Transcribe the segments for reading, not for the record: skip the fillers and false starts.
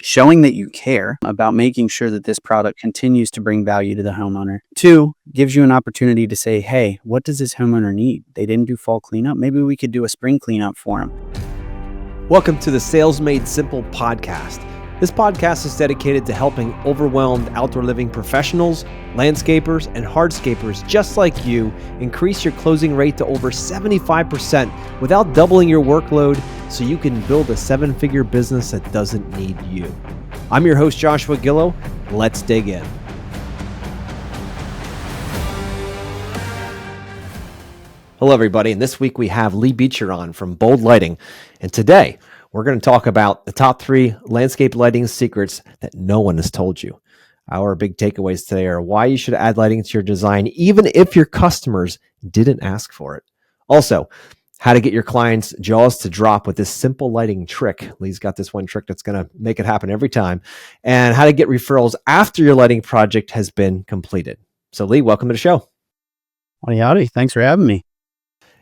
showing that you care about making sure that this product continues to bring value to the homeowner. 2, gives you an opportunity to say, hey, what does this homeowner need? They didn't do fall cleanup. Maybe we could do a spring cleanup for them. Welcome to the Sales Made Simple podcast. This podcast is dedicated to helping overwhelmed outdoor living professionals, landscapers, and hardscapers just like you increase your closing rate to over 75% without doubling your workload so you can build a 7-figure business that doesn't need you. I'm your host, Joshua Gillow. Let's dig in. Hello, everybody. And this week we have Lee Beecher on from Bold Lighting. And today we're going to talk about the top 3 landscape lighting secrets that no one has told you. Our big takeaways today are why you should add lighting to your design, even if your customers didn't ask for it. Also, how to get your clients' jaws to drop with this simple lighting trick. Lee's got this one trick that's going to make it happen every time. And how to get referrals after your lighting project has been completed. So Lee, welcome to the show. Howdy. Thanks for having me.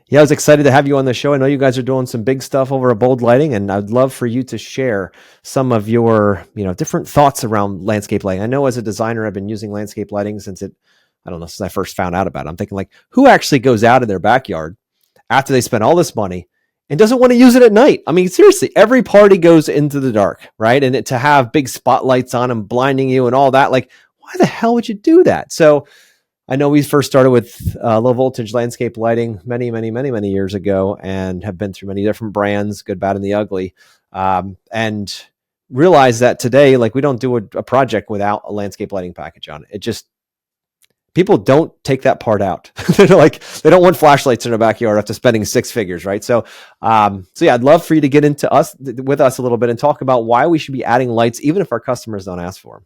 Yeah, I was excited to have you on the show. I know you guys are doing some big stuff over at Bold Lighting, and I'd love for you to share some of your, different thoughts around landscape lighting. I know as a designer, I've been using landscape lighting since I first found out about it. I'm thinking like, who actually goes out in their backyard after they spend all this money and doesn't want to use it at night? I mean, seriously, every party goes into the dark, right? And to have big spotlights on them blinding you and all that, like, why the hell would you do that? So I know we first started with low voltage landscape lighting many years ago and have been through many different brands, good, bad, and the ugly. And realize that today, like, we don't do a project without a landscape lighting package on it. It just, people don't take that part out. They're like, they don't want flashlights in their backyard after spending 6 figures, right? So yeah, I'd love for you to get into with us a little bit and talk about why we should be adding lights, even if our customers don't ask for them.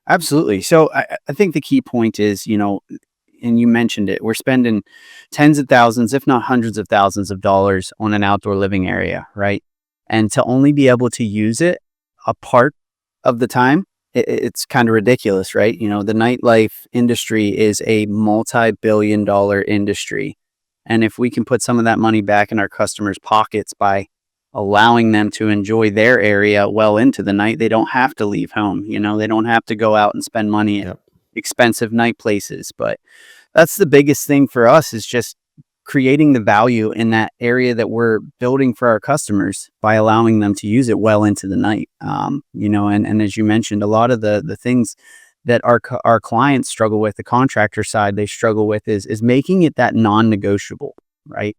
Absolutely. So I think the key point is, and you mentioned it, we're spending tens of thousands, if not hundreds of thousands of dollars on an outdoor living area, right? And to only be able to use it a part of the time, it's kind of ridiculous, right? The nightlife industry is a multi-billion-dollar industry. And if we can put some of that money back in our customers' pockets by allowing them to enjoy their area well into the night, they don't have to leave home. They don't have to go out and spend money at expensive night places. But that's the biggest thing for us, is just creating the value in that area that we're building for our customers by allowing them to use it well into the night. And as you mentioned, a lot of the things that our clients struggle with, the contractor side, they struggle with is making it that non-negotiable, right?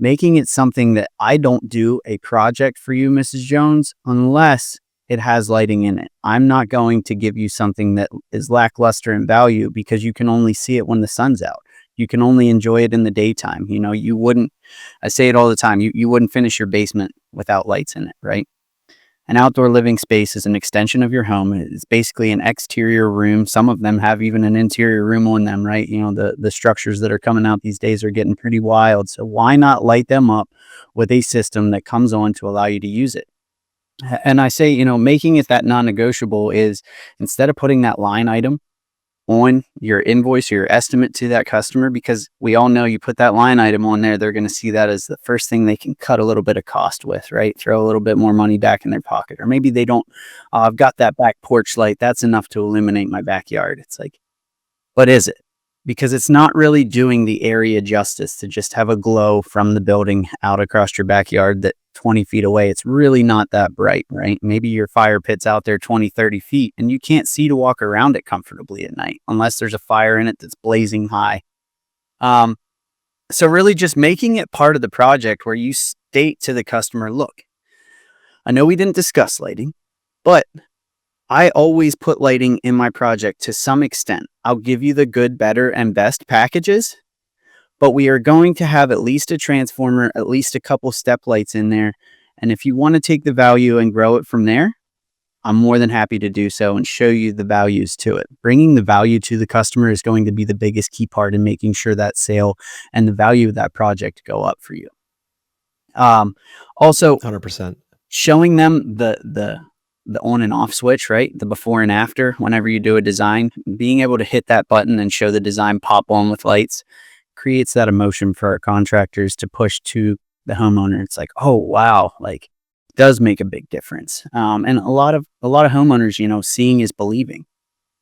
Making it something that I don't do a project for you, Mrs. Jones, unless it has lighting in it. I'm not going to give you something that is lackluster in value because you can only see it when the sun's out. You can only enjoy it in the daytime. You wouldn't, I say it all the time, you wouldn't finish your basement without lights in it, right? An outdoor living space is an extension of your home. It's basically an exterior room. Some of them have even an interior room on them, right? The structures that are coming out these days are getting pretty wild. So why not light them up with a system that comes on to allow you to use it? And I say, making it that non-negotiable is, instead of putting that line item on your invoice or your estimate to that customer, because we all know you put that line item on there, they're going to see that as the first thing they can cut a little bit of cost with, right? Throw a little bit more money back in their pocket. Or maybe they don't, I've got that back porch light, that's enough to illuminate my backyard. It's like, but is it? Because it's not really doing the area justice to just have a glow from the building out across your backyard that 20 feet away. It's really not that bright, right? Maybe your fire pit's out there 20, 30 feet and you can't see to walk around it comfortably at night unless there's a fire in it that's blazing high. So really just making it part of the project where you state to the customer, look, I know we didn't discuss lighting, but I always put lighting in my project to some extent. I'll give you the good, better, and best packages, but we are going to have at least a transformer, at least a couple step lights in there. And if you want to take the value and grow it from there, I'm more than happy to do so and show you the values to it. Bringing the value to the customer is going to be the biggest key part in making sure that sale and the value of that project go up for you. Also, 100%. Showing them the on and off switch, right? The before and after, whenever you do a design, being able to hit that button and show the design pop on with lights creates that emotion for our contractors to push to the homeowner. It's like, oh, wow, like does make a big difference. And a lot of homeowners, seeing is believing.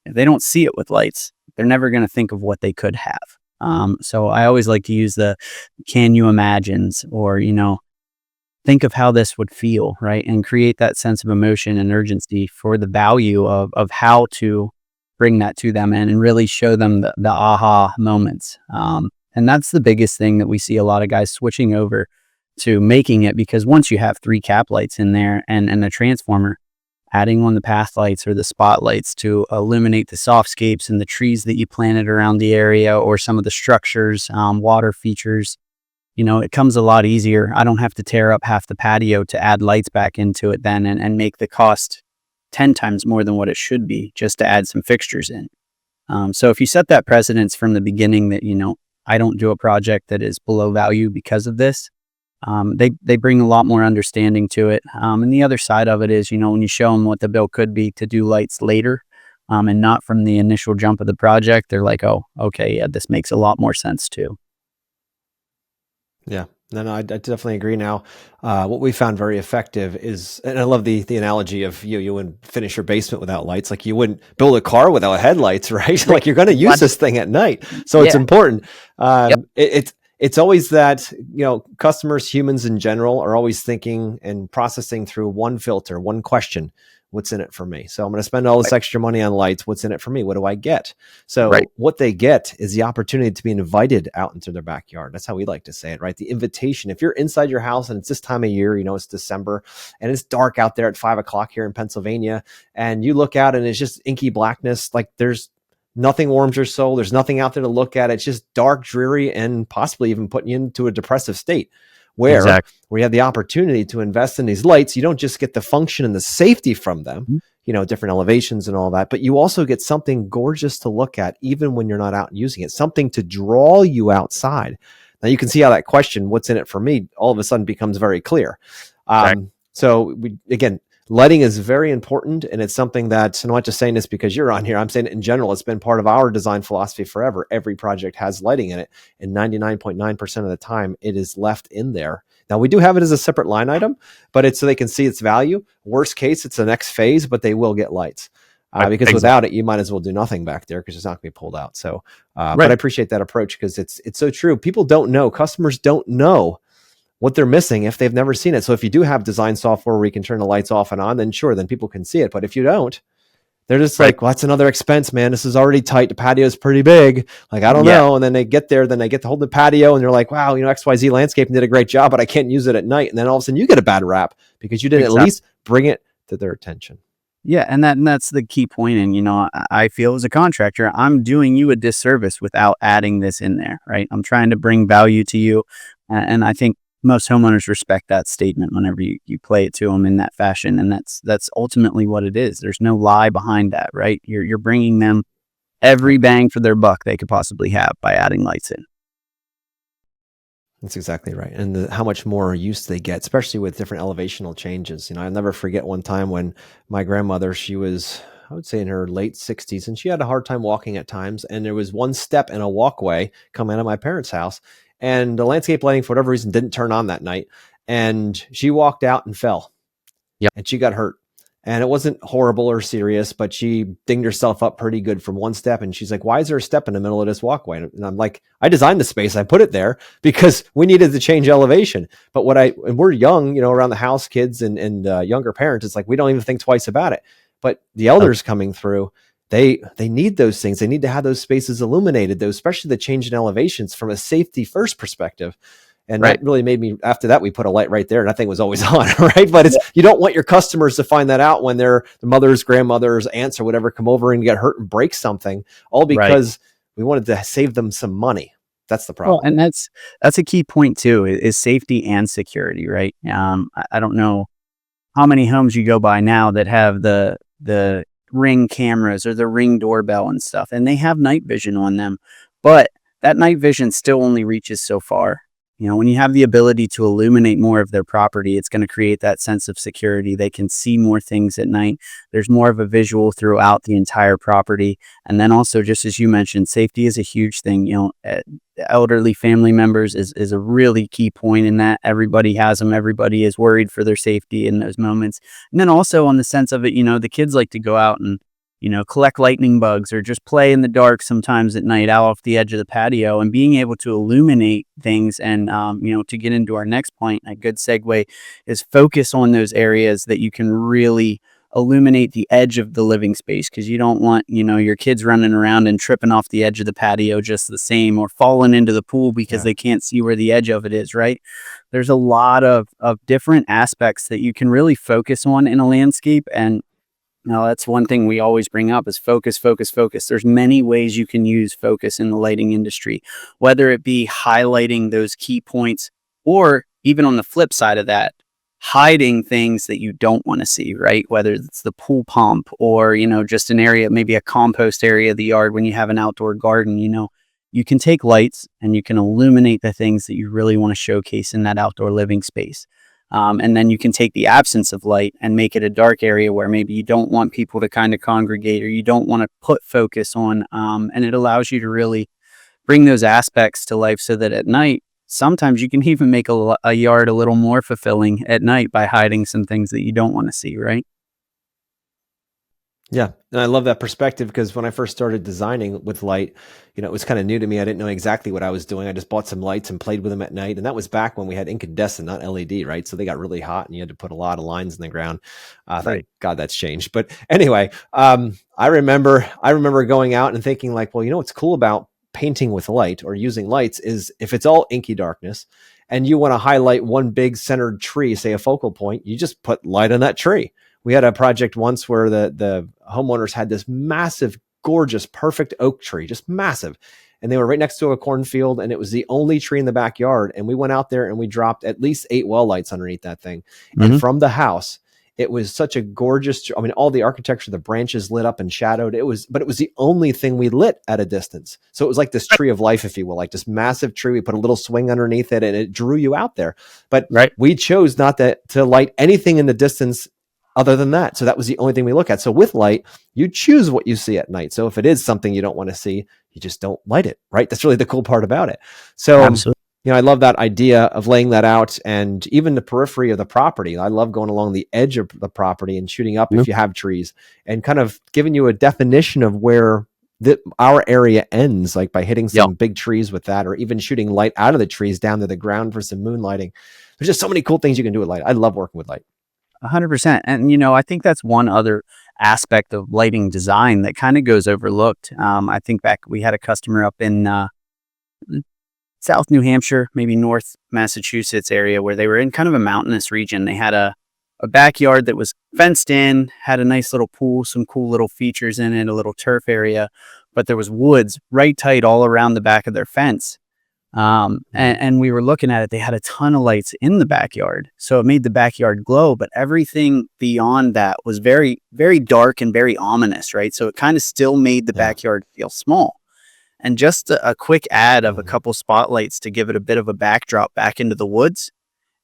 If they don't see it with lights, they're never going to think of what they could have. So I always like to use the can you imagines, or, think of how this would feel, right? And create that sense of emotion and urgency for the value of how to bring that to them, and really show them the aha moments. And that's the biggest thing that we see a lot of guys switching over to making it, because once you have 3 cap lights in there and a transformer, adding on the path lights or the spotlights to illuminate the softscapes and the trees that you planted around the area, or some of the structures, water features, it comes a lot easier. I don't have to tear up half the patio to add lights back into it then, and make the cost 10 times more than what it should be just to add some fixtures in. So if you set that precedence from the beginning that, I don't do a project that is below value because of this, they bring a lot more understanding to it. And the other side of it is, when you show them what the bill could be to do lights later, and not from the initial jump of the project, they're like, oh, okay, yeah, this makes a lot more sense too. Yeah. No, I definitely agree now. What we found very effective is, and I love the analogy of you wouldn't finish your basement without lights. Like you wouldn't build a car without headlights, right? Like you're going to use this thing at night. So it's Yeah. important. Yep. It's always that, customers, humans in general, are always thinking and processing through one filter, one question: what's in it for me? So I'm going to spend all this Right. extra money on lights. What's in it for me? What do I get? So Right. what they get is the opportunity to be invited out into their backyard. That's how we like to say it, right? The invitation. If you're inside your house and it's this time of year, it's December and it's dark out there at 5 o'clock here in Pennsylvania, and you look out and it's just inky blackness, like there's nothing warms your soul. There's nothing out there to look at. It's just dark, dreary, and possibly even putting you into a depressive state. Where Exactly. we have the opportunity to invest in these lights, you don't just get the function and the safety from them, Mhm. different elevations and all that, but you also get something gorgeous to look at, even when you're not out using it, something to draw you outside. Now you can see how that question, what's in it for me, all of a sudden becomes very clear. Exactly. So again, lighting is very important, and it's something that, I'm not just saying this because you're on here, I'm saying it in general. It's been part of our design philosophy forever. Every project has lighting in it, and 99.9% of the time it is left in there. Now we do have it as a separate line item, but it's so they can see its value. Worst case, it's the next phase, but they will get lights. Because Exactly. without it, you might as well do nothing back there, because it's not going to be pulled out. So, but I Right. appreciate that approach, because it's so true. People don't know, customers don't know what they're missing if they've never seen it. So if you do have design software where you can turn the lights off and on, then sure, then people can see it. But if you don't, they're just Right. like, well, that's another expense, man. This is already tight. The patio is pretty big. Like, I don't Yeah. know. And then they get there, then they get to hold the patio, and they're like, wow, XYZ Landscaping did a great job, but I can't use it at night. And then all of a sudden you get a bad rap because you didn't at Exactly. least bring it to their attention. Yeah, and that's the key point. And I feel as a contractor, I'm doing you a disservice without adding this in there, right? I'm trying to bring value to you, and I think most homeowners respect that statement whenever you play it to them in that fashion, and that's ultimately what it is. There's no lie behind that, right? You're bringing them every bang for their buck they could possibly have by adding lights in. That's exactly right. And how much more use they get, especially with different elevational changes. I'll never forget one time when my grandmother, she was, I would say, in her late 60s, and she had a hard time walking at times. And there was one step in a walkway coming out of my parents' house, and the landscape lighting, for whatever reason, didn't turn on that night. And she walked out and fell, Yep. and she got hurt. And it wasn't horrible or serious, but she dinged herself up pretty good from one step. And she's like, why is there a step in the middle of this walkway? And I'm like, I designed the space. I put it there because we needed to change elevation. But and we're young, around the house, kids and younger parents, it's like, we don't even think twice about it. But the elders coming through, they need those things. They need to have those spaces illuminated, those, especially the change in elevations from a safety first perspective. And Right. that really made me, after that, we put a light right there and that thing was always on, right? But Yeah. you don't want your customers to find that out when their mothers, grandmothers, aunts, or whatever come over and get hurt and break something, all Right. because we wanted to save them some money. That's the Well, problem. and that's a key point too, is safety and security, right? I don't know how many homes you go by now that have the Ring cameras or the Ring doorbell and stuff, and they have night vision on them, but that night vision still only reaches so far. When you have the ability to illuminate more of their property, it's going to create that sense of security. They can see more things at night. There's more of a visual throughout the entire property. And then also, just as you mentioned, safety is a huge thing. Elderly family members is a really key point in that. Everybody has them. Everybody is worried for their safety in those moments. And then also on the sense of it, the kids like to go out and collect lightning bugs or just play in the dark sometimes at night out off the edge of the patio, and being able to illuminate things. And, to get into our next point, a good segue is focus on those areas that you can really illuminate the edge of the living space, because you don't want, your kids running around and tripping off the edge of the patio just the same, or falling into the pool because Yeah. they can't see where the edge of it is, right? There's a lot of different aspects that you can really focus on in a landscape. And that's one thing we always bring up is focus, focus, focus. There's many ways you can use focus in the lighting industry, whether it be highlighting those key points, or even on the flip side of that, hiding things that you don't want to see, right? Whether it's the pool pump or, just an area, maybe a compost area of the yard when you have an outdoor garden, you can take lights and you can illuminate the things that you really want to showcase in that outdoor living space. And then you can take the absence of light and make it a dark area where maybe you don't want people to kind of congregate, or you don't want to put focus on. And it allows you to really bring those aspects to life, so that at night, sometimes you can even make a yard a little more fulfilling at night by hiding some things that you don't want to see, right? Yeah. And I love that perspective, because when I first started designing with light, it was kind of new to me. I didn't know exactly what I was doing. I just bought some lights and played with them at night. And that was back when we had incandescent, not LED, right? So they got really hot and you had to put a lot of lines in the ground. Thank Right. God that's changed. But anyway, I remember going out and thinking like, well, what's cool about painting with light or using lights is if it's all inky darkness and you want to highlight one big centered tree, say a focal point, you just put light on that tree. We had a project once where the homeowners had this massive, gorgeous, perfect oak tree, just massive. And they were right next to a cornfield, and it was the only tree in the backyard. And we went out there and we dropped at least 8 well lights underneath that thing. And Hmm. from the house, it was such a gorgeous, all the architecture, the branches lit up and shadowed. But it was the only thing we lit at a distance. So it was like this tree of life, if you will, like this massive tree. We put a little swing underneath it and it drew you out there. But Right. we chose not to light anything in the distance other than that. So that was the only thing we look at. So with light, you choose what you see at night. So if it is something you don't want to see, you just don't light it, right? That's really the cool part about it. So, Absolutely. I love that idea of laying that out, and even the periphery of the property. I love going along the edge of the property and shooting up if you have trees, and kind of giving you a definition of where our area ends, like by hitting Yep. some big trees with that, or even shooting light out of the trees down to the ground for some moonlighting. There's just so many cool things you can do with light. I love working with light. 100%. And, I think that's one other aspect of lighting design that kind of goes overlooked. I think back, we had a customer up in South New Hampshire, maybe North Massachusetts area, where they were in kind of a mountainous region. They had a backyard that was fenced in, had a nice little pool, some cool little features in it, a little turf area, but there was woods right tight all around the back of their fence. Mhm. And we were looking at it. They had a ton of lights in the backyard, so it made the backyard glow, but everything beyond that was very, very dark and very ominous, right? So it kind of still made the Yeah. backyard feel small. And just a quick add of a Mhm. couple spotlights to give it a bit of a backdrop back into the woods,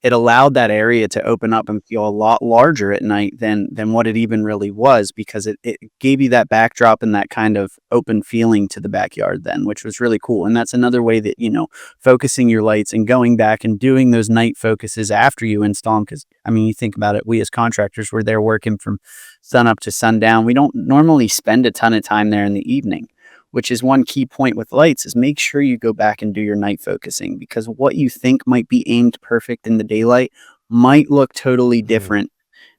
it allowed that area to open up and feel a lot larger at night than what it even really was, because it gave you that backdrop and that kind of open feeling to the backyard then, which was really cool. And that's another way that, focusing your lights and going back and doing those night focuses after you install them. Because, I mean, you think about it, we as contractors, we're there working from sun up to sundown. We don't normally spend a ton of time there in the evening, which is one key point with lights, is make sure you go back and do your night focusing, because what you think might be aimed perfect in the daylight might look totally Mhm. different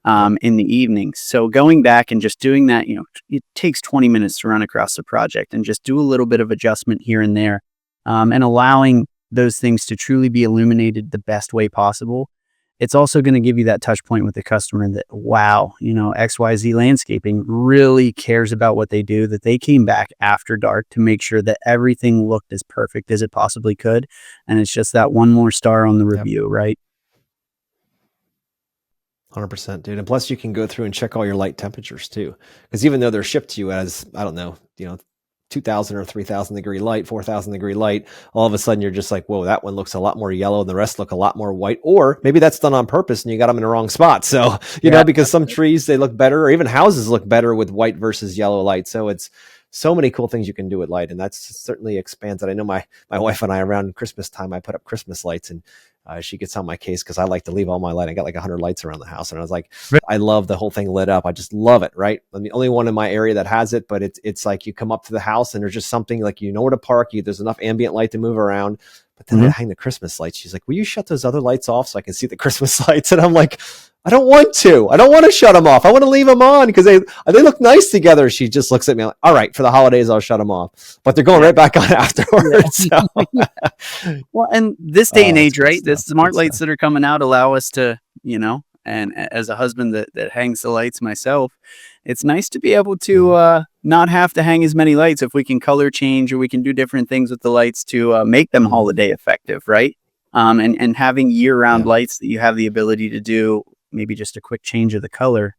Yep. in the evenings. So going back and just doing that, it takes 20 minutes to run across the project, and just do a little bit of adjustment here and there, and allowing those things to truly be illuminated the best way possible. It's also going to give you that touch point with the customer that, wow, XYZ Landscaping really cares about what they do, that they came back after dark to make sure that everything looked as perfect as it possibly could. And it's just that one more star on the Yep. review, right? 100%, dude. And plus you can go through and check all your light temperatures too. Because even though they're shipped to you as, I don't know, 2,000 or 3,000 degree light, 4,000 degree light, all of a sudden you're just like, whoa, that one looks a lot more yellow and the rest look a lot more white. Or maybe that's done on purpose and you got them in the wrong spot. So, Yeah. because some trees, they look better, or even houses look better with white versus yellow light. So it's so many cool things you can do with light. And that's certainly expands it. I know my wife and I, around Christmas time, I put up Christmas lights, and she gets on my case because I like to leave all my light. I got like 100 lights around the house. And I was like, I love the whole thing lit up. I just love it. Right. I'm the only one in my area that has it, but it's like you come up to the house and there's just something like, where to park. There's enough ambient light to move around. But then I hang the Christmas lights. She's like, will you shut those other lights off so I can see the Christmas lights? And I'm like, I don't want to shut them off. I want to leave them on because they look nice together. She just looks at me like, all right, for the holidays, I'll shut them off. But they're going right back on afterwards. So. Well, and this day and age, right? The smart Good lights stuff. that are coming out allow us to, and as a husband that hangs the lights myself, it's nice to be able to not have to hang as many lights if we can color change, or we can do different things with the lights to make them holiday effective, right? And having year-round lights that you have the ability to do maybe just a quick change of the color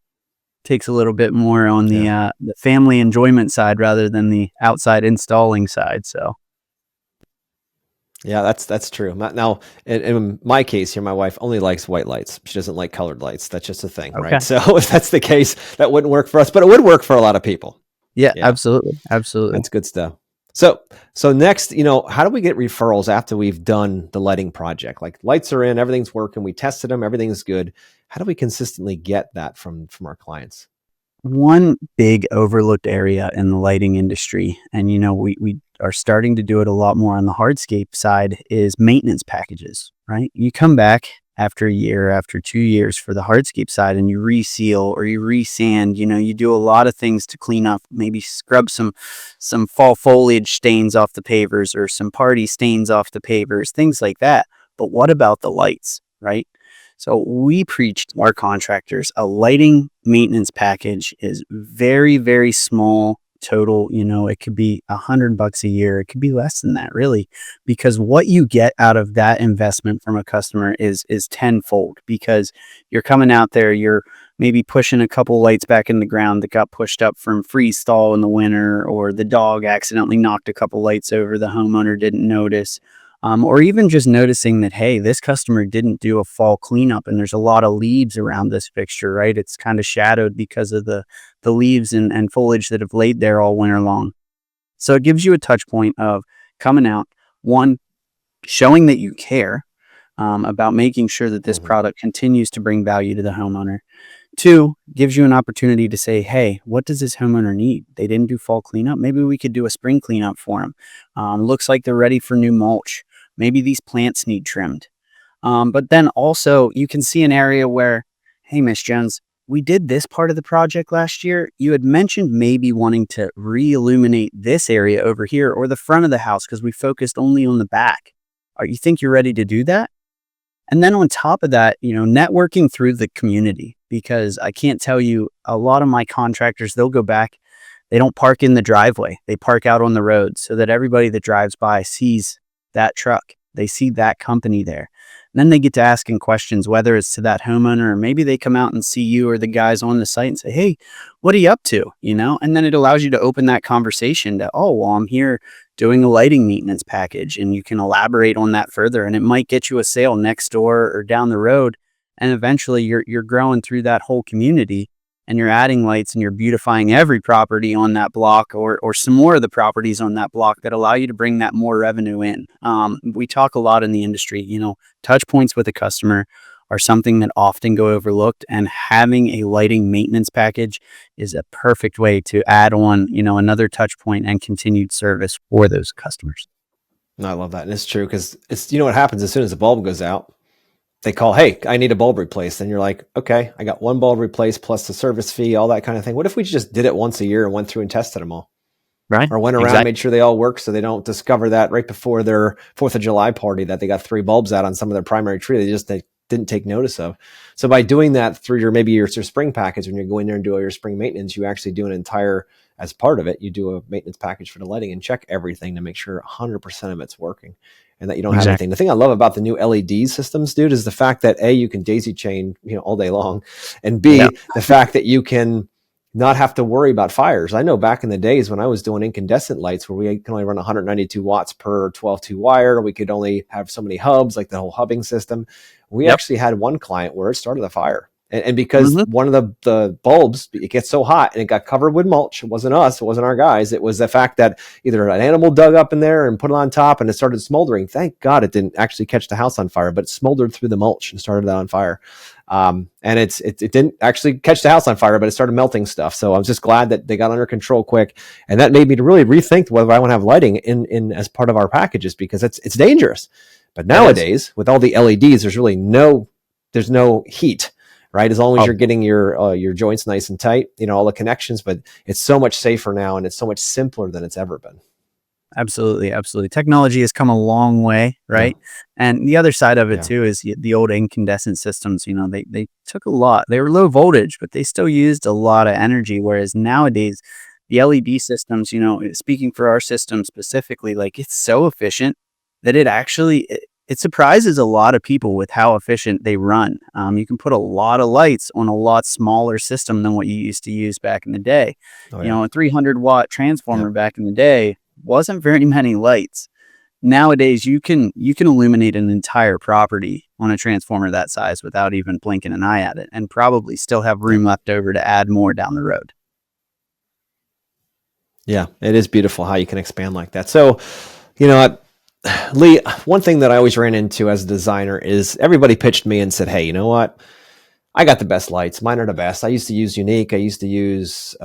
takes a little bit more on the family enjoyment side rather than the outside installing side. So. Yeah, that's true. Now, in my case here, my wife only likes white lights. She doesn't like colored lights. That's just a thing, right? So if that's the case, that wouldn't work for us, but it would work for a lot of people. Yeah, absolutely. Absolutely. That's good stuff. So next, how do we get referrals after we've done the lighting project? Like, lights are in, everything's working, we tested them, everything's good. How do we consistently get that from our clients? One big overlooked area in the lighting industry, and we are starting to do it a lot more on the hardscape side, is maintenance packages, right? You come back after a year, after 2 years for the hardscape side, and you reseal or you resand. You do a lot of things to clean up, maybe scrub some fall foliage stains off the pavers, or some party stains off the pavers, things like that. But what about the lights, right? So we preach to our contractors, a lighting maintenance package is very, very small total. It could be $100 a year. It could be less than that, really, because what you get out of that investment from a customer is tenfold, because you're coming out there, you're maybe pushing a couple lights back in the ground that got pushed up from freeze thaw in the winter, or the dog accidentally knocked a couple lights over, the homeowner didn't notice. Or even just noticing that, hey, this customer didn't do a fall cleanup and there's a lot of leaves around this fixture, right? It's kind of shadowed because of the leaves and foliage that have laid there all winter long. So it gives you a touch point of coming out, one, showing that you care about making sure that this product continues to bring value to the homeowner. Two, gives you an opportunity to say, hey, what does this homeowner need? They didn't do fall cleanup. Maybe we could do a spring cleanup for them. Looks like they're ready for new mulch. Maybe these plants need trimmed. But then also you can see an area where, hey, Miss Jones, we did this part of the project last year. You had mentioned maybe wanting to re-illuminate this area over here, or the front of the house, because we focused only on the back. You think you're ready to do that? And then on top of that, networking through the community, because I can't tell you, a lot of my contractors, they'll go back, they don't park in the driveway. They park out on the road so that everybody that drives by sees that truck. They see that company there. And then they get to asking questions, whether it's to that homeowner, or maybe they come out and see you or the guys on the site and say, hey, what are you up to? And then it allows you to open that conversation to, oh, well, I'm here doing a lighting maintenance package, and you can elaborate on that further, and it might get you a sale next door or down the road. And eventually you're growing through that whole community, and you're adding lights, and you're beautifying every property on that block, or some more of the properties on that block that allow you to bring that more revenue in. We talk a lot in the industry, touch points with a customer are something that often go overlooked, and having a lighting maintenance package is a perfect way to add on, another touch point and continued service for those customers. No, I love that. And it's true, because it's, what happens as soon as the bulb goes out, they call, hey, I need a bulb replaced. And you're like, okay, I got one bulb replaced plus the service fee, all that kind of thing. What if we just did it once a year and went through and tested them all? Right. Or went around, made sure they all work, so they don't discover that right before their 4th of July party that they got 3 bulbs out on some of their primary tree they didn't take notice of. So by doing that through your spring package, when you're going there and do all your spring maintenance, you actually do an entire, as part of it, you do a maintenance package for the lighting and check everything to make sure 100% of it's working, and that you don't have anything. The thing I love about the new LED systems, dude, is the fact that A, you can daisy chain, all day long, and B, the fact that you can not have to worry about fires. I know back in the days when I was doing incandescent lights where we can only run 192 watts per 12-2 wire, we could only have so many hubs, like the whole hubbing system. We Yep. actually had one client where it started a fire. And because Hmm. one of the bulbs, it gets so hot and it got covered with mulch. It wasn't us. It wasn't our guys. It was the fact that either an animal dug up in there and put it on top and it started smoldering. Thank God it didn't actually catch the house on fire, but it smoldered through the mulch and started that on fire. And it didn't actually catch the house on fire, but it started melting stuff. So I was just glad that they got under control quick. And that made me to really rethink whether I want to have lighting in as part of our packages, because it's dangerous. But nowadays, with all the LEDs, there's no heat, right? As long as Oh, you're getting your joints nice and tight, all the connections, but it's so much safer now and it's so much simpler than it's ever been. absolutely, absolutely. Technology has come a long way, Yeah. right? And the other side of it Yeah. too is the old incandescent systems. They took a lot. They were low voltage, but they still used a lot of energy. Whereas nowadays, the LED systems, speaking for our system specifically, like it's so efficient that it surprises a lot of people with how efficient they run. You can put a lot of lights on a lot smaller system than what you used to use back in the day. Oh yeah. A 300-watt Yeah. transformer back in the day wasn't very many lights. Nowadays, you can illuminate an entire property on a transformer that size without even blinking an eye at it, and probably still have Yeah. room left over to add more down the road. Yeah. It is beautiful how you can expand like that. So, you know, Lee, one thing that I always ran into as a designer is everybody pitched me and said, "Hey, you know what? I got the best lights. Mine are the best. I used to use Unique. I used to use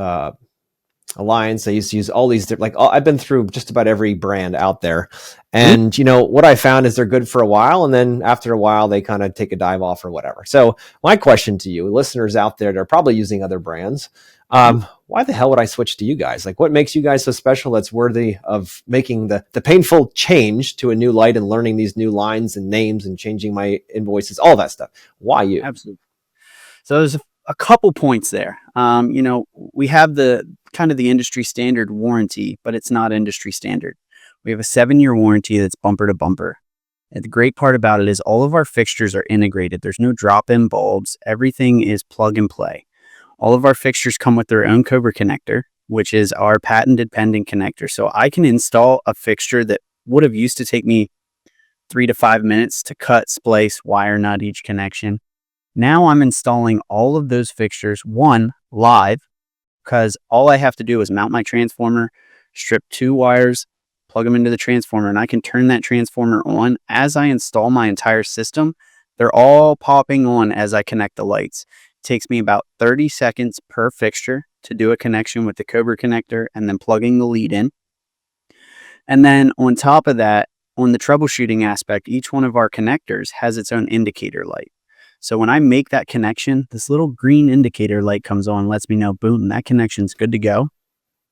Alliance. I used to use all these different, I've been through just about every brand out there. Mhm. And, what I found is they're good for a while. And then after a while, they kind of take a dive off or whatever. So my question to you, listeners out there that are probably using other brands, why the hell would I switch to you guys? Like, what makes you guys so special that's worthy of making the painful change to a new light and learning these new lines and names and changing my invoices, all that stuff? Why you? Absolutely. So there's a couple points there. We have the kind of the industry standard warranty, but it's not industry standard. We have a 7-year warranty that's bumper to bumper. And the great part about it is all of our fixtures are integrated. There's no drop-in bulbs. Everything is plug and play. All of our fixtures come with their own Cobra connector, which is our patented pending connector. So I can install a fixture that would have used to take me 3 to 5 minutes to cut, splice, wire nut each connection. Now I'm installing all of those fixtures, one, live, because all I have to do is mount my transformer, strip 2 wires, plug them into the transformer, and I can turn that transformer on. As I install my entire system, they're all popping on as I connect the lights. It takes me about 30 seconds per fixture to do a connection with the Cobra connector and then plugging the lead in. And then on top of that, on the troubleshooting aspect, each one of our connectors has its own indicator light. So when I make that connection, this little green indicator light comes on, lets me know, boom, that connection's good to go.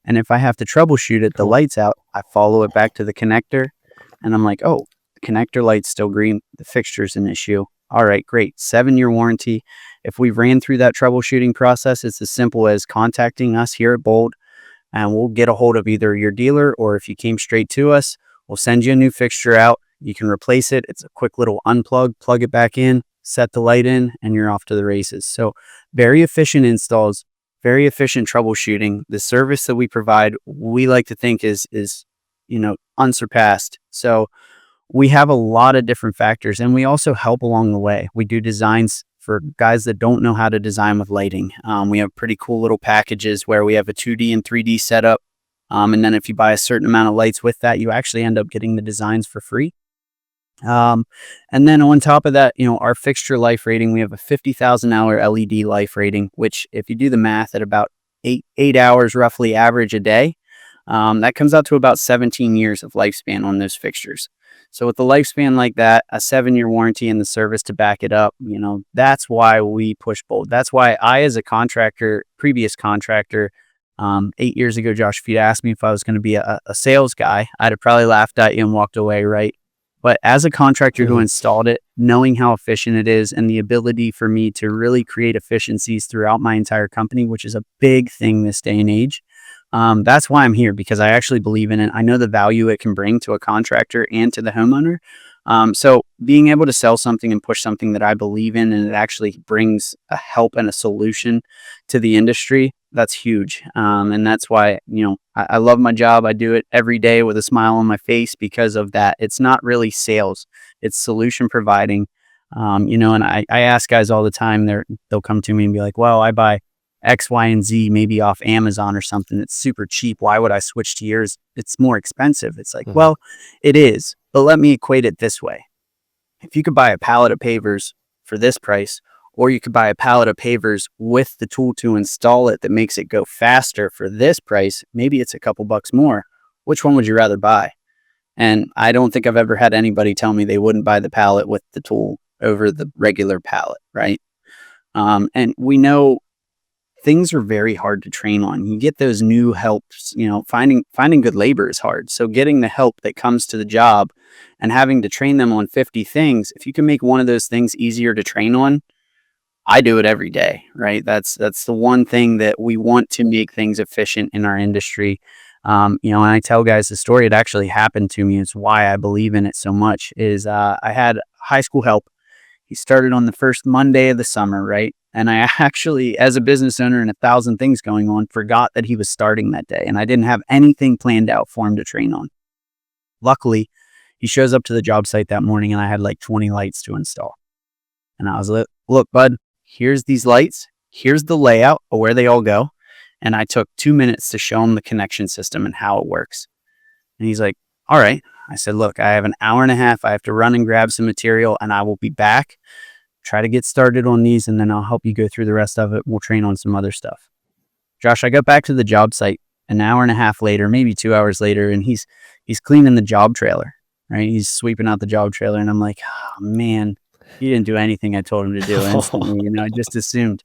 And if I have to troubleshoot it, the Cool. light's out, I follow it back to the connector and I'm like, oh, the connector light's still green. The fixture's an issue. All right, great. 7-year warranty. If we ran through that troubleshooting process, it's as simple as contacting us here at Bold and we'll get a hold of either your dealer, or if you came straight to us, we'll send you a new fixture out. You can replace it. It's a quick little unplug, plug it back in, set the light in, and you're off to the races. So very efficient installs, very efficient troubleshooting. The service that we provide, we like to think is unsurpassed. So we have a lot of different factors, and we also help along the way. We do designs for guys that don't know how to design with lighting. We have pretty cool little packages where we have a 2D and 3D setup. And then if you buy a certain amount of lights with that, you actually end up getting the designs for free. And then on top of that, our fixture life rating, we have a 50,000-hour LED life rating, which if you do the math at about eight hours roughly average a day, that comes out to about 17 years of lifespan on those fixtures. So with the lifespan like that, a 7-year warranty and the service to back it up, that's why we push Bold. That's why I, as a previous contractor, 8 years ago, Josh, if you'd asked me if I was going to be a sales guy, I'd have probably laughed at you and walked away, right? But as a contractor who installed it, knowing how efficient it is and the ability for me to really create efficiencies throughout my entire company, which is a big thing this day and age, that's why I'm here, because I actually believe in it. I know the value it can bring to a contractor and to the homeowner. So being able to sell something and push something that I believe in, and it actually brings a help and a solution to the industry, that's huge. And that's why, I love my job. I do it every day with a smile on my face because of that. It's not really sales, it's solution providing. And I ask guys all the time, they'll come to me and be like, well, I buy X, Y, and Z maybe off Amazon or something. It's super cheap. Why would I switch to yours? It's more expensive. It's like, Mhm. well, it is, but let me equate it this way. If you could buy a pallet of pavers for this price, or you could buy a pallet of pavers with the tool to install it that makes it go faster for this price, maybe it's a couple bucks more. Which one would you rather buy? And I don't think I've ever had anybody tell me they wouldn't buy the pallet with the tool over the regular pallet, right? And we know things are very hard to train on. You get those new helps, finding good labor is hard. So getting the help that comes to the job and having to train them on 50 things, if you can make one of those things easier to train on, I do it every day, right? That's the one thing that we want to make things efficient in our industry. And I tell guys the story, it actually happened to me. It's why I believe in it so much is I had high school help. He started on the first Monday of the summer, right? And I actually, as a business owner and 1,000 things going on, forgot that he was starting that day. And I didn't have anything planned out for him to train on. Luckily, he shows up to the job site that morning and I had like 20 lights to install. And I was like, look, bud, here's these lights. Here's the layout of where they all go. And I took 2 minutes to show him the connection system and how it works. And he's like, all right. I said, look, I have an hour and a half. I have to run and grab some material and I will be back. Try to get started on these and then I'll help you go through the rest of it. We'll train on some other stuff. Josh, I got back to the job site an hour and a half later, maybe 2 hours later, and he's cleaning the job trailer, right? He's sweeping out the job trailer. And I'm like, oh man, he didn't do anything I told him to do instantly. I just assumed.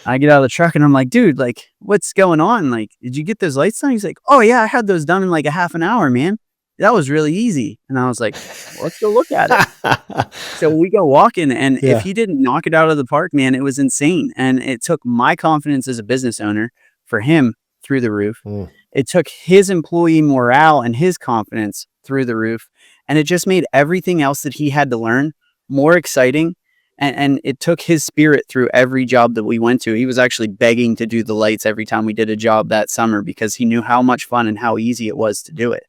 I get out of the truck and I'm like, dude, like, what's going on? Like, did you get those lights done? He's like, oh yeah, I had those done in like a half an hour, man. That was really easy. And I was like, well, let's go look at it. So we go walking, and Yeah. if he didn't knock it out of the park, man, it was insane. And it took my confidence as a business owner for him through the roof. Mm. It took his employee morale and his confidence through the roof. And it just made everything else that he had to learn more exciting. And it took his spirit through every job that we went to. He was actually begging to do the lights every time we did a job that summer because he knew how much fun and how easy it was to do it.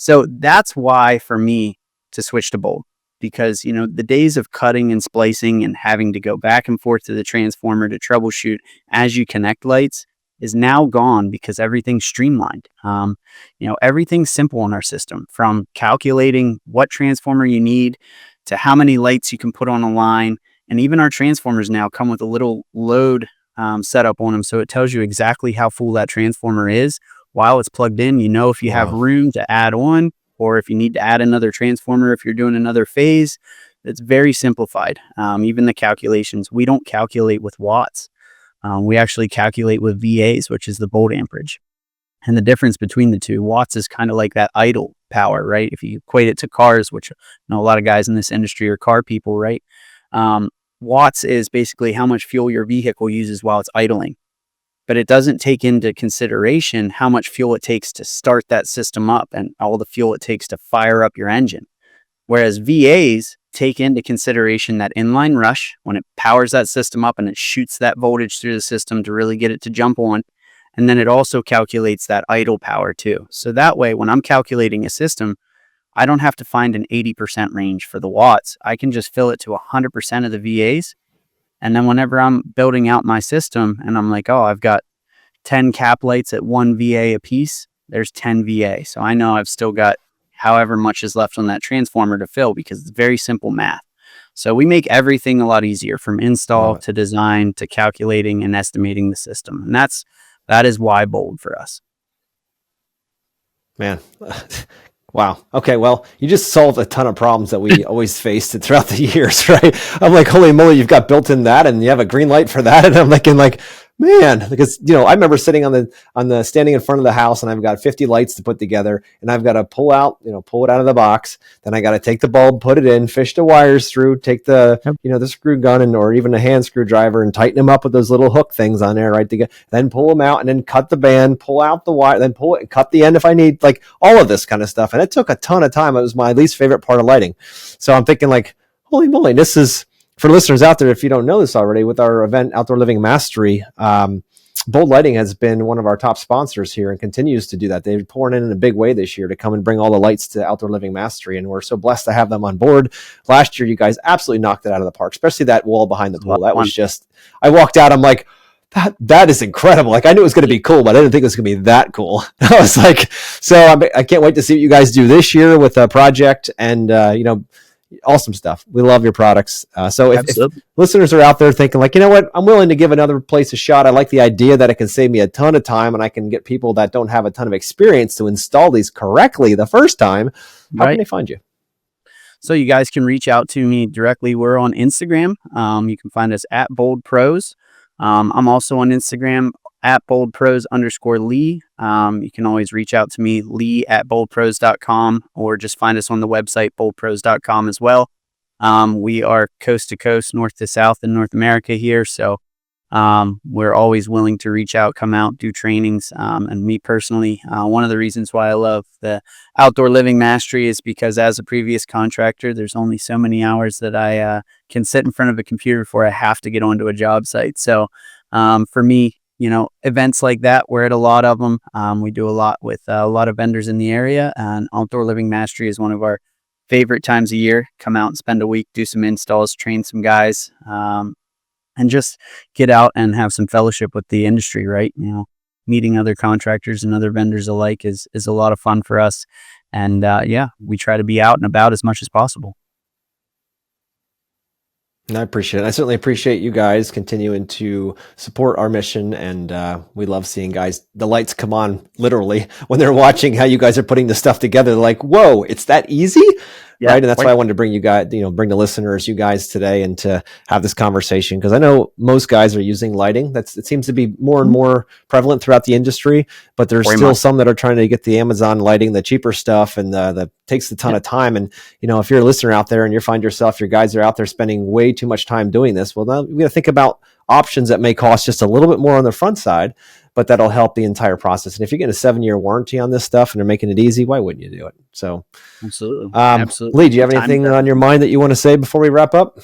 So that's why for me to switch to bolt, because, the days of cutting and splicing and having to go back and forth to the transformer to troubleshoot as you connect lights is now gone because everything's streamlined. Everything's simple in our system, from calculating what transformer you need to how many lights you can put on a line. And even our transformers now come with a little load setup on them. So it tells you exactly how full that transformer is while it's plugged in. If you have Wow. room to add on, or if you need to add another transformer, if you're doing another phase. It's very simplified. Even the calculations, we don't calculate with watts. We actually calculate with VAs, which is the volt amperage. And the difference between the two, watts is kind of like that idle power, right? If you equate it to cars, which a lot of guys in this industry are car people, right? Watts is basically how much fuel your vehicle uses while it's idling. But it doesn't take into consideration how much fuel it takes to start that system up and all the fuel it takes to fire up your engine. Whereas VAs take into consideration that inline rush when it powers that system up and it shoots that voltage through the system to really get it to jump on. And then it also calculates that idle power too. So that way, when I'm calculating a system, I don't have to find an 80% range for the watts. I can just fill it to 100% of the VAs. And then whenever I'm building out my system and I'm like, oh, I've got 10 cap lights at 1 VA a piece, there's 10 VA. So I know I've still got however much is left on that transformer to fill because it's very simple math. So we make everything a lot easier, from install to design to calculating and estimating the system. And that is why bold for us. Man. Wow. Okay. Well, you just solved a ton of problems that we always faced throughout the years, right? I'm like, holy moly, you've got built in that and you have a green light for that. And I'm thinking like, Man, because I remember sitting on the standing in front of the house, and I've got 50 lights to put together, and I've got to pull it out of the box. Then I got to take the bulb, put it in, fish the wires through, take the Yep. the screw gun or even a hand screwdriver and tighten them up with those little hook things on there, right? Then pull them out and then cut the band, pull out the wire, then pull it and cut the end if I need, like all of this kind of stuff. And it took a ton of time. It was my least favorite part of lighting. So I'm thinking like, holy moly, this is, for listeners out there, if you don't know this already, with our event, Outdoor Living Mastery, Bold Lighting has been one of our top sponsors here and continues to do that. They're pouring in a big way this year to come and bring all the lights to Outdoor Living Mastery, and we're so blessed to have them on board. Last year, you guys absolutely knocked it out of the park, especially that wall behind the pool. That was just, I walked out, I'm like, that is incredible. Like, I knew it was going to be cool, but I didn't think it was going to be that cool. I was like, so I can't wait to see what you guys do this year with a project and, awesome stuff. We love your products. So if listeners are out there thinking like, you know what, I'm willing to give another place a shot. I like the idea that it can save me a ton of time and I can get people that don't have a ton of experience to install these correctly the first time. How can they find you? So you guys can reach out to me directly. We're on Instagram. You can find us at Bold Pros. I'm also on Instagram at boldpros_Lee. You can always reach out to me, lee@boldpros.com, or just find us on the website, boldpros.com as well. We are coast to coast, north to south in North America here. So we're always willing to reach out, come out, do trainings. And me personally, one of the reasons why I love the Outdoor Living Mastery is because as a previous contractor, there's only so many hours that I can sit in front of a computer before I have to get onto a job site. So for me, events like that, we're at a lot of them. We do a lot with a lot of vendors in the area, and Outdoor Living Mastery is one of our favorite times a year. Come out and spend a week, do some installs, train some guys, and just get out and have some fellowship with the industry, right? Meeting other contractors and other vendors alike is a lot of fun for us. And we try to be out and about as much as possible. And I appreciate it. I certainly appreciate you guys continuing to support our mission. And we love seeing the lights come on literally when they're watching how you guys are putting the stuff together. They're like, whoa, it's that easy? Yeah, right. And that's why I wanted to bring you guys, bring the listeners, you guys today, and to have this conversation. Because I know most guys are using lighting. It seems to be more and more prevalent throughout the industry, but there's still some that are trying to get the Amazon lighting, the cheaper stuff, and that takes a ton of time. And, if you're a listener out there and you find yourself, your guys are out there spending way too much time doing this, well, now we got to think about options that may cost just a little bit more on the front side, but that'll help the entire process. And if you're getting a 7-year warranty on this stuff and they're making it easy, why wouldn't you do it? So absolutely. Lee, do you have anything on your mind that you want to say before we wrap up?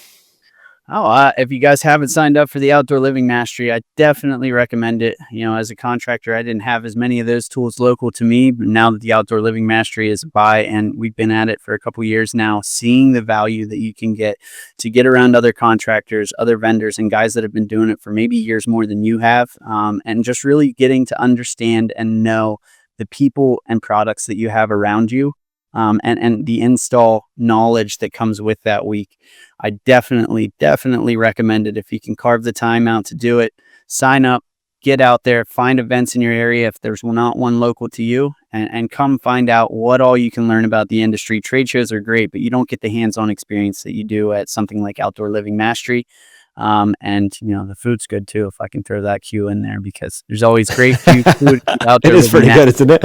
If you guys haven't signed up for the Outdoor Living Mastery, I definitely recommend it. As a contractor, I didn't have as many of those tools local to me. But now that the Outdoor Living Mastery is by, and we've been at it for a couple years now, seeing the value that you can get to get around other contractors, other vendors, and guys that have been doing it for maybe years more than you have, and just really getting to understand and know the people and products that you have around you. And the install knowledge that comes with that week. I definitely recommend it. If you can carve the time out to do it, sign up, get out there, find events in your area if there's not one local to you, and come find out what all you can learn about the industry. Trade shows are great, but you don't get the hands-on experience that you do at something like Outdoor Living Mastery. And the food's good too, if I can throw that cue in there, because there's always great food out there. It is pretty good, isn't it?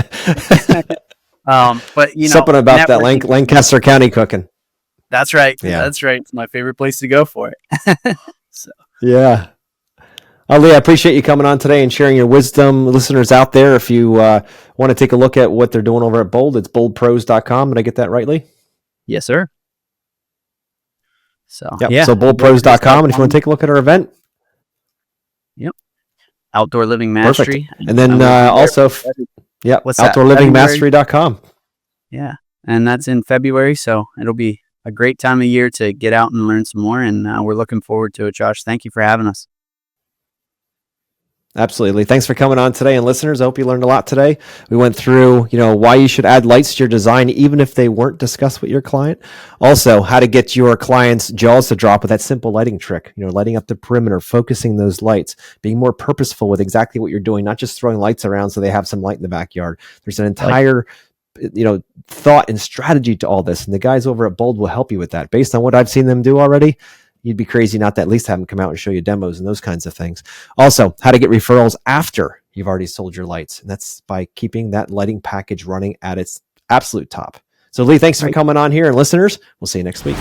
But something about that Lancaster County cooking. That's right. Yeah, that's right. It's my favorite place to go for it. So yeah. Lee, I appreciate you coming on today and sharing your wisdom. Listeners out there, if you want to take a look at what they're doing over at Bold, it's boldpros.com. Did I get that right, Lee? Yes, sir. So so boldpros.com, and if you want to take a look at our event. Yep. Outdoor Living Mastery. Perfect. And then also outdoorlivingmastery.com. Yeah. And that's in February, so it'll be a great time of year to get out and learn some more, and we're looking forward to it. Josh, thank you for having us. Absolutely. Thanks for coming on today. And listeners, I hope you learned a lot today. We went through, why you should add lights to your design, even if they weren't discussed with your client. Also, how to get your client's jaws to drop with that simple lighting trick, lighting up the perimeter, focusing those lights, being more purposeful with exactly what you're doing, not just throwing lights around so they have some light in the backyard. There's an entire thought and strategy to all this. And the guys over at Bold will help you with that. Based on what I've seen them do already, you'd be crazy not to at least have them come out and show you demos and those kinds of things. Also, how to get referrals after you've already sold your lights. And that's by keeping that lighting package running at its absolute top. So Lee, thanks for coming on here, and listeners, we'll see you next week.